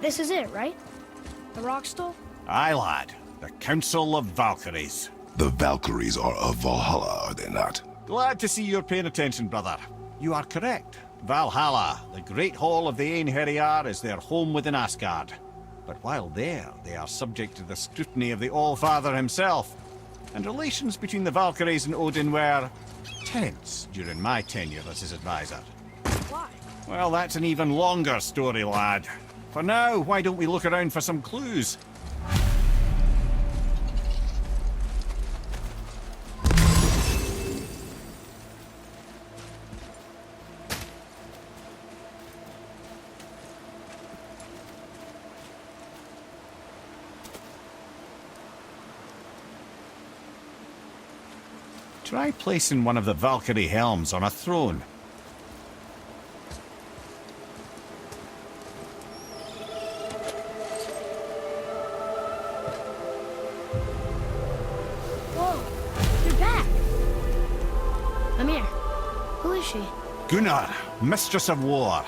This is it, right? The Rockstall? Aye, lad. The Council of Valkyries. The Valkyries are of Valhalla, are they not? Glad to see you're paying attention, brother. You are correct. Valhalla, the great hall of the Einherjar, is their home within Asgard. But while there, they are subject to the scrutiny of the All-Father himself. And relations between the Valkyries and Odin were tense during my tenure as his advisor. Why? Well, that's an even longer story, lad. For now, why don't we look around for some clues? Try placing one of the Valkyrie helms on a throne. Whoa, you're back. Mimir, who is she? Gunnar, Mistress of War.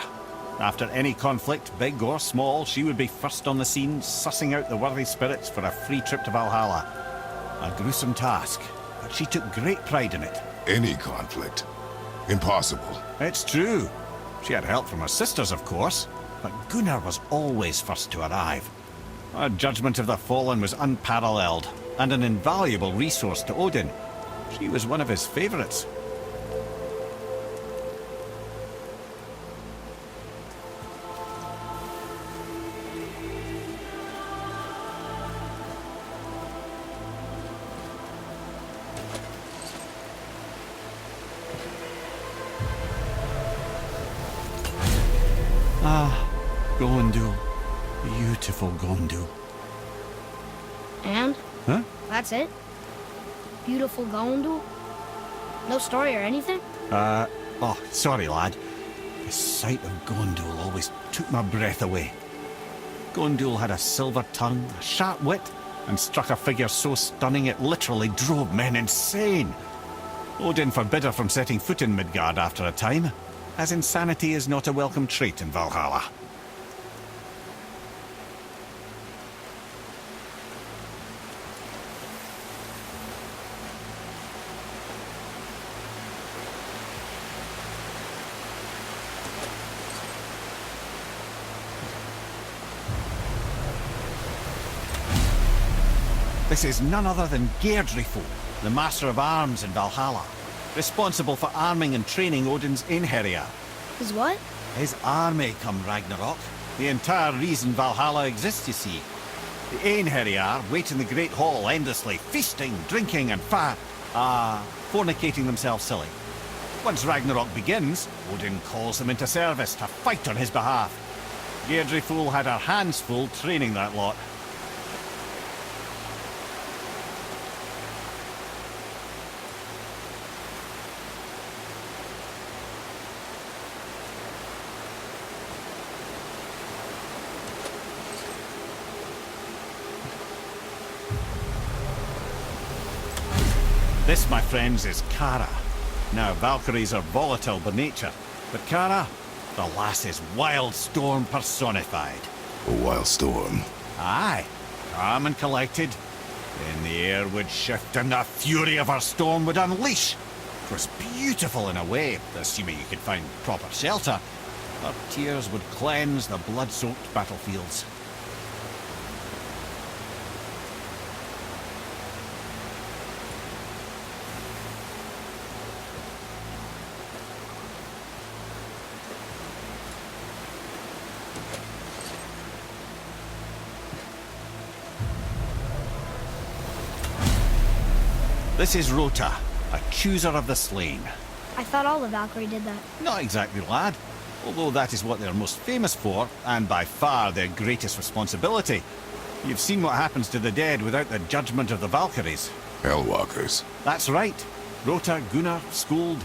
After any conflict, big or small, she would be first on the scene, sussing out the worthy spirits for a free trip to Valhalla. A gruesome task, but she took great pride in it. Any conflict? Impossible. It's true. She had help from her sisters, of course, but Gunnar was always first to arrive. Her judgment of the fallen was unparalleled, and an invaluable resource to Odin. She was one of his favorites. Ah, Gondul. Beautiful Gondul. And? Huh? That's it? Beautiful Gondul? No story or anything? Oh, sorry, lad. The sight of Gondul always took my breath away. Gondul had a silver tongue, a sharp wit, and struck a figure so stunning it literally drove men insane. Odin forbid her from setting foot in Midgard after a time, as insanity is not a welcome trait in Valhalla. This is none other than Geirdriful, the Master of Arms in Valhalla, responsible for arming and training Odin's Einherjar. Is what? His army come Ragnarok. The entire reason Valhalla exists, you see. The Einherjar wait in the Great Hall endlessly, feasting, drinking, and fornicating themselves silly. Once Ragnarok begins, Odin calls them into service to fight on his behalf. Geirdriful had her hands full training that lot. This, my friends, is Kara. Now, Valkyries are volatile by nature, but Kara, the lass is Wild Storm personified. A wild storm. Aye, calm and collected. Then the air would shift and the fury of her storm would unleash. It was beautiful in a way, assuming you could find proper shelter. Her tears would cleanse the blood-soaked battlefields. This is Rota, a chooser of the slain. I thought all the Valkyrie did that. Not exactly, lad. Although that is what they're most famous for, and by far their greatest responsibility. You've seen what happens to the dead without the judgment of the Valkyries. Hellwalkers. That's right. Rota, Gunnar, Skuld.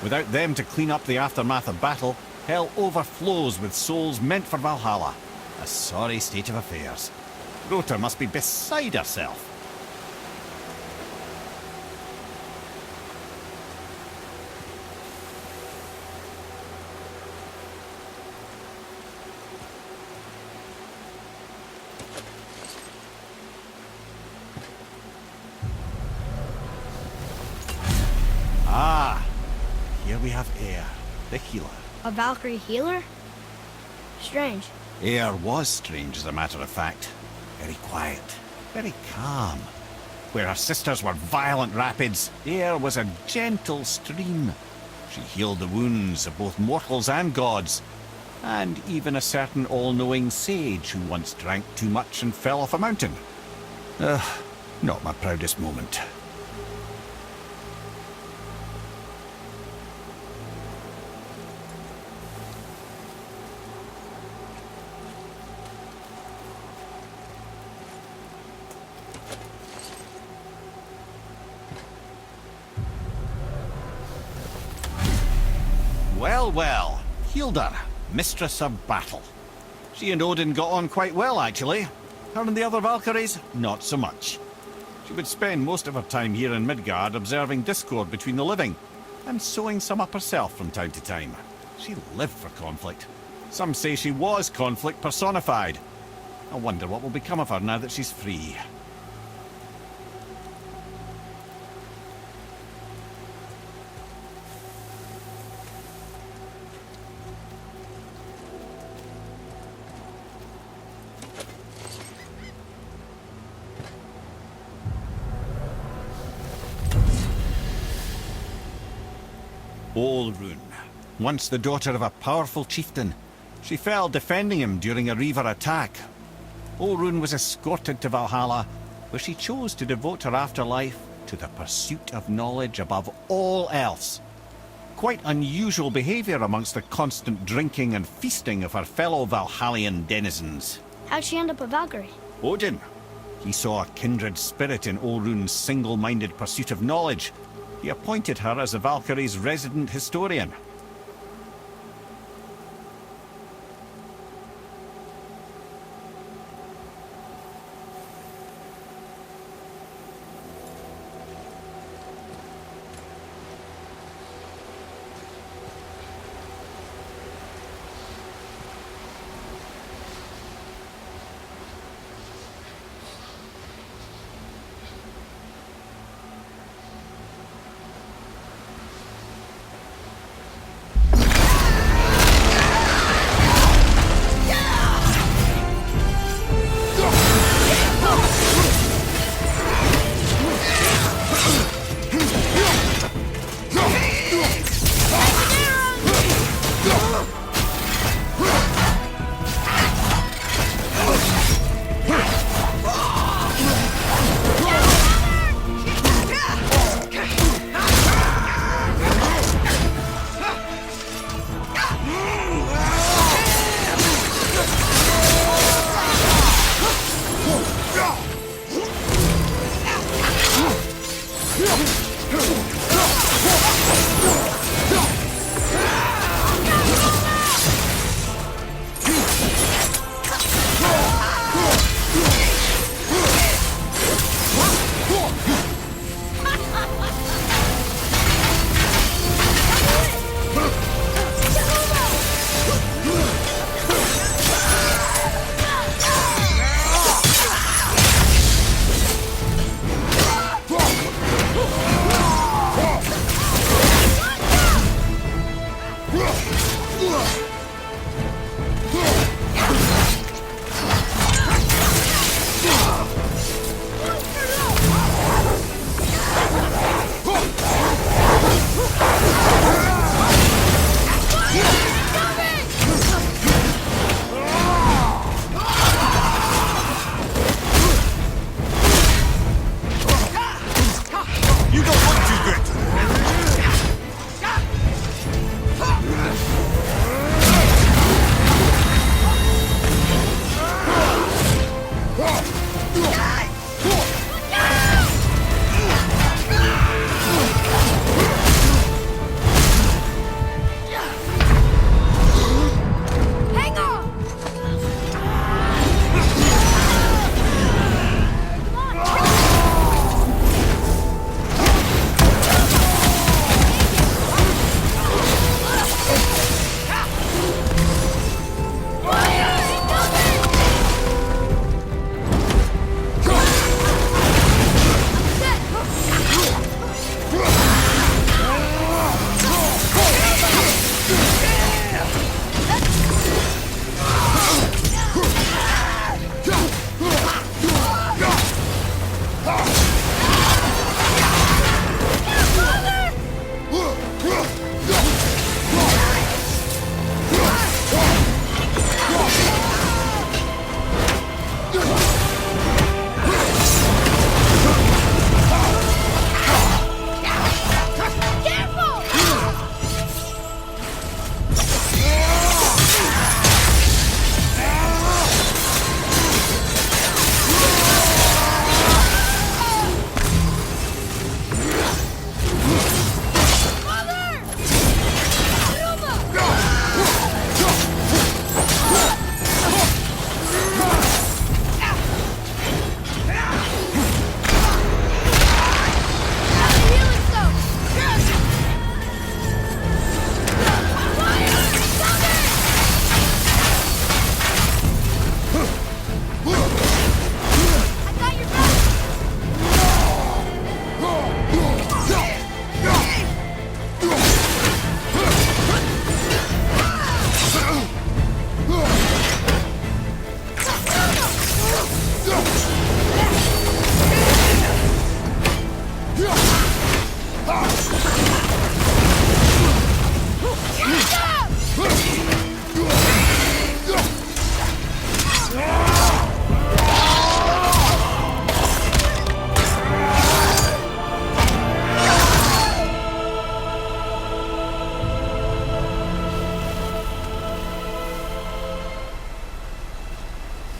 Without them to clean up the aftermath of battle, hell overflows with souls meant for Valhalla. A sorry state of affairs. Rota must be beside herself. Ah, here we have Eir, the healer. A Valkyrie healer? Strange. Eir was strange, as a matter of fact. Very quiet, very calm. Where her sisters were violent rapids, Eir was a gentle stream. She healed the wounds of both mortals and gods, and even a certain all-knowing sage who once drank too much and fell off a mountain. Not my proudest moment. Well, well, Hilda, mistress of battle. She and Odin got on quite well, actually. Her and the other Valkyries, not so much. She would spend most of her time here in Midgard observing discord between the living, and sewing some up herself from time to time. She lived for conflict. Some say she was conflict personified. I wonder what will become of her now that she's free. Olrun, once the daughter of a powerful chieftain. She fell defending him during a Reaver attack. Olrun was escorted to Valhalla, where she chose to devote her afterlife to the pursuit of knowledge above all else. Quite unusual behavior amongst the constant drinking and feasting of her fellow Valhallian denizens. How'd she end up a Valkyrie? Odin. He saw a kindred spirit in Olrun's single-minded pursuit of knowledge. He appointed her as the Valkyrie's resident historian.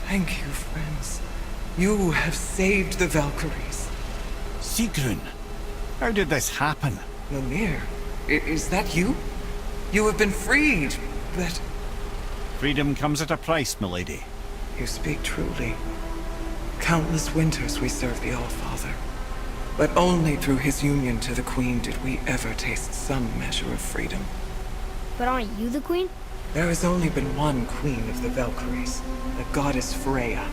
Thank you, friends. You have saved the Valkyries. Sigrun, how did this happen? Mimir, is that you? You have been freed, but... Freedom comes at a price, milady. You speak truly. Countless winters we served the Allfather. But only through his union to the Queen did we ever taste some measure of freedom. But aren't you the queen? There has only been one Queen of the Valkyries, the goddess Freya.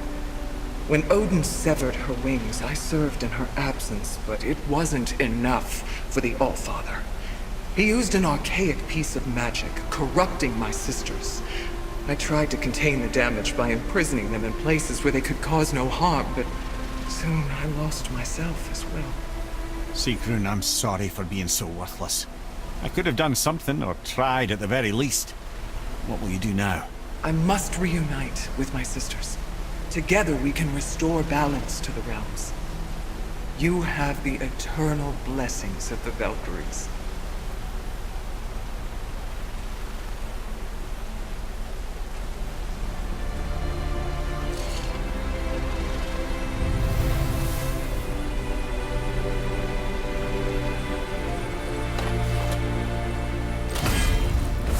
When Odin severed her wings, I served in her absence, but it wasn't enough for the Allfather. He used an archaic piece of magic, corrupting my sisters. I tried to contain the damage by imprisoning them in places where they could cause no harm, but soon I lost myself as well. Sigrun, I'm sorry for being so worthless. I could have done something, or tried at the very least. What will you do now? I must reunite with my sisters. Together we can restore balance to the realms. You have the eternal blessings of the Valkyries.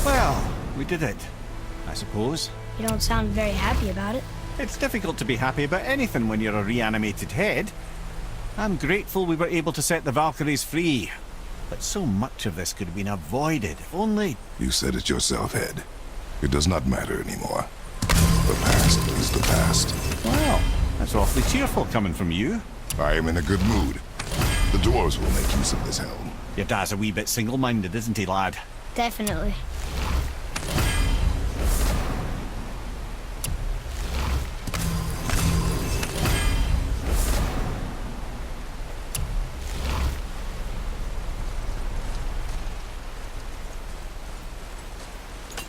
Well, we did it, I suppose. You don't sound very happy about it. It's difficult to be happy about anything when you're a reanimated head. I'm grateful we were able to set the Valkyries free. But so much of this could have been avoided, if only... You said it yourself, Head. It does not matter anymore. The past is the past. Well, that's awfully cheerful coming from you. I am in a good mood. The dwarves will make use of this helm. Your dad's a wee bit single-minded, isn't he, lad? Definitely.